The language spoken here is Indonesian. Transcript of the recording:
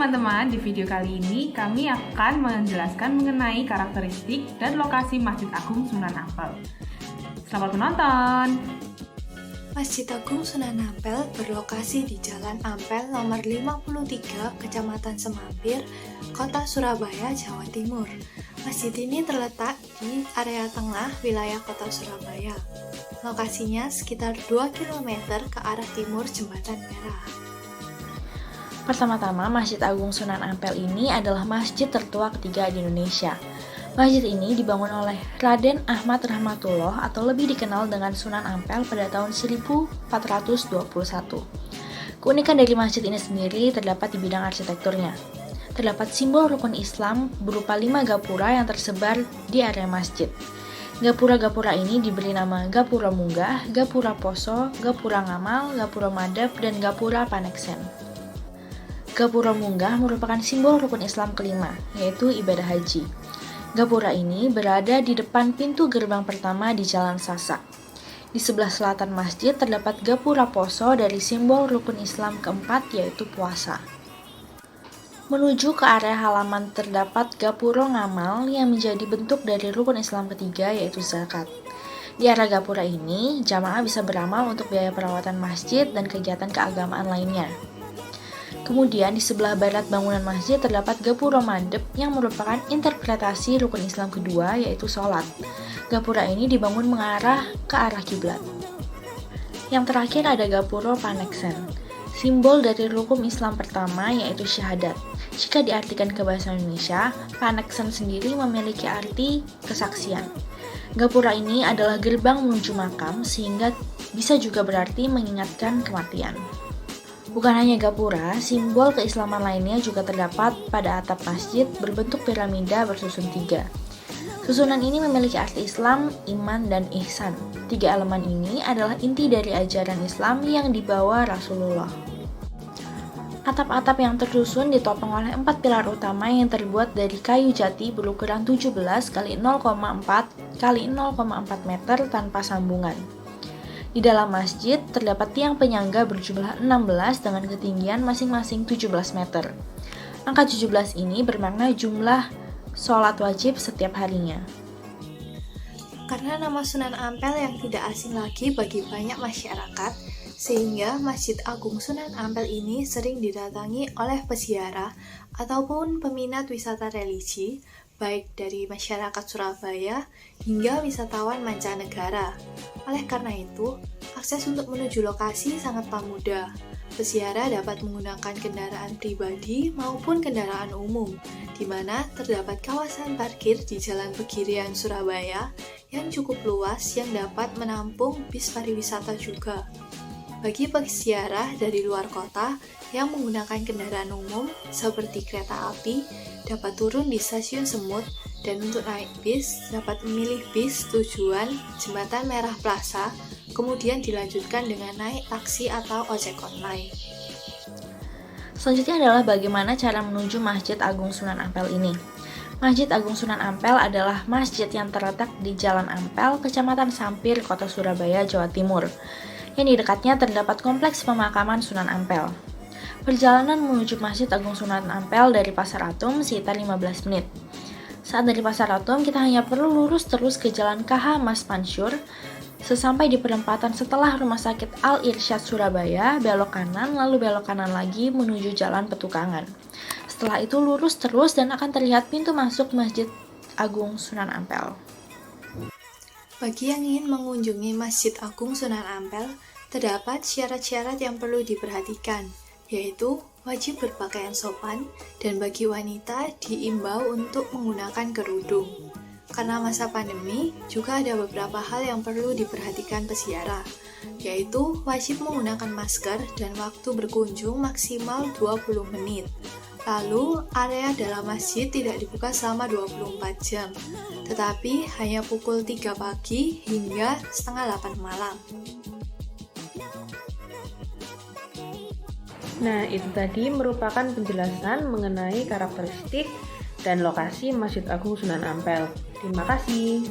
teman-teman, di video kali ini kami akan menjelaskan mengenai karakteristik dan lokasi Masjid Agung Sunan Ampel. Selamat menonton! Masjid Agung Sunan Ampel berlokasi di Jalan Ampel nomor 53, Kecamatan Semampir, Kota Surabaya, Jawa Timur. Masjid ini terletak di area tengah wilayah Kota Surabaya. Lokasinya sekitar 2 km ke arah timur Jembatan Merah. Pertama-tama, Masjid Agung Sunan Ampel ini adalah masjid tertua ketiga di Indonesia. Masjid ini dibangun oleh Raden Ahmad Rahmatullah atau lebih dikenal dengan Sunan Ampel pada tahun 1421. Keunikan dari masjid ini sendiri terdapat di bidang arsitekturnya. Terdapat simbol rukun Islam berupa 5 gapura yang tersebar di area masjid. Gapura-gapura ini diberi nama Gapura Munggah, Gapura Poso, Gapura Ngamal, Gapura Madep, dan Gapura Paneksen. Gapura Munggah merupakan simbol rukun Islam kelima, yaitu ibadah haji. Gapura ini berada di depan pintu gerbang pertama di Jalan Sasak. Di sebelah selatan masjid terdapat Gapura Poso dari simbol rukun Islam keempat, yaitu puasa. Menuju ke area halaman terdapat Gapura Ngamal yang menjadi bentuk dari rukun Islam ketiga, yaitu zakat. Di area gapura ini, jamaah bisa beramal untuk biaya perawatan masjid dan kegiatan keagamaan lainnya. Kemudian di sebelah barat bangunan masjid terdapat Gapura Madep yang merupakan interpretasi rukun Islam kedua, yaitu sholat. Gapura ini dibangun mengarah ke arah kiblat. Yang terakhir ada Gapura Paneksen, simbol dari rukun Islam pertama, yaitu syahadat. Jika diartikan ke bahasa Indonesia, Paneksen sendiri memiliki arti kesaksian. Gapura ini adalah gerbang menuju makam, sehingga bisa juga berarti mengingatkan kematian. Bukan hanya gapura, simbol keislaman lainnya juga terdapat pada atap masjid berbentuk piramida bersusun 3. Susunan ini memiliki arti Islam, iman, dan ihsan. 3 elemen ini adalah inti dari ajaran Islam yang dibawa Rasulullah. Atap-atap yang tersusun ditopang oleh 4 pilar utama yang terbuat dari kayu jati berukuran 17 x 0,4 x 0,4 meter tanpa sambungan. Di dalam masjid terdapat tiang penyangga berjumlah 16 dengan ketinggian masing-masing 17 meter. Angka 17 ini bermakna jumlah sholat wajib setiap harinya. Karena nama Sunan Ampel yang tidak asing lagi bagi banyak masyarakat, sehingga Masjid Agung Sunan Ampel ini sering didatangi oleh peziarah ataupun peminat wisata religi, baik dari masyarakat Surabaya hingga wisatawan mancanegara. Oleh karena itu, akses untuk menuju lokasi sangatlah mudah. Peziarah dapat menggunakan kendaraan pribadi maupun kendaraan umum, di mana terdapat kawasan parkir di Jalan Pegirian Surabaya yang cukup luas yang dapat menampung bis pariwisata juga. Bagi peziarah dari luar kota yang menggunakan kendaraan umum seperti kereta api, dapat turun di stasiun Semut, dan untuk naik bis dapat memilih bis tujuan Jembatan Merah Plaza, kemudian dilanjutkan dengan naik taksi atau ojek online. Selanjutnya adalah bagaimana cara menuju Masjid Agung Sunan Ampel ini. Masjid Agung Sunan Ampel adalah masjid yang terletak di Jalan Ampel, Kecamatan Sampir, Kota Surabaya, Jawa Timur. Yang di dekatnya terdapat kompleks pemakaman Sunan Ampel. Perjalanan menuju Masjid Agung Sunan Ampel dari Pasar Atom sekitar 15 menit. Saat dari Pasar Atom, kita hanya perlu lurus terus ke Jalan KH Mas Mansur. Sesampai di perempatan setelah Rumah Sakit Al-Irsyad Surabaya, belok kanan, lalu belok kanan lagi menuju Jalan Petukangan. Setelah itu lurus terus dan akan terlihat pintu masuk Masjid Agung Sunan Ampel. Bagi yang ingin mengunjungi Masjid Agung Sunan Ampel, terdapat syarat-syarat yang perlu diperhatikan, yaitu wajib berpakaian sopan dan bagi wanita diimbau untuk menggunakan kerudung. Karena masa pandemi, juga ada beberapa hal yang perlu diperhatikan peziarah, yaitu wajib menggunakan masker dan waktu berkunjung maksimal 20 menit. Lalu, area dalam masjid tidak dibuka selama 24 jam, tetapi hanya pukul 3 pagi hingga setengah 8 malam. Nah, itu tadi merupakan penjelasan mengenai karakteristik dan lokasi Masjid Agung Sunan Ampel. Terima kasih.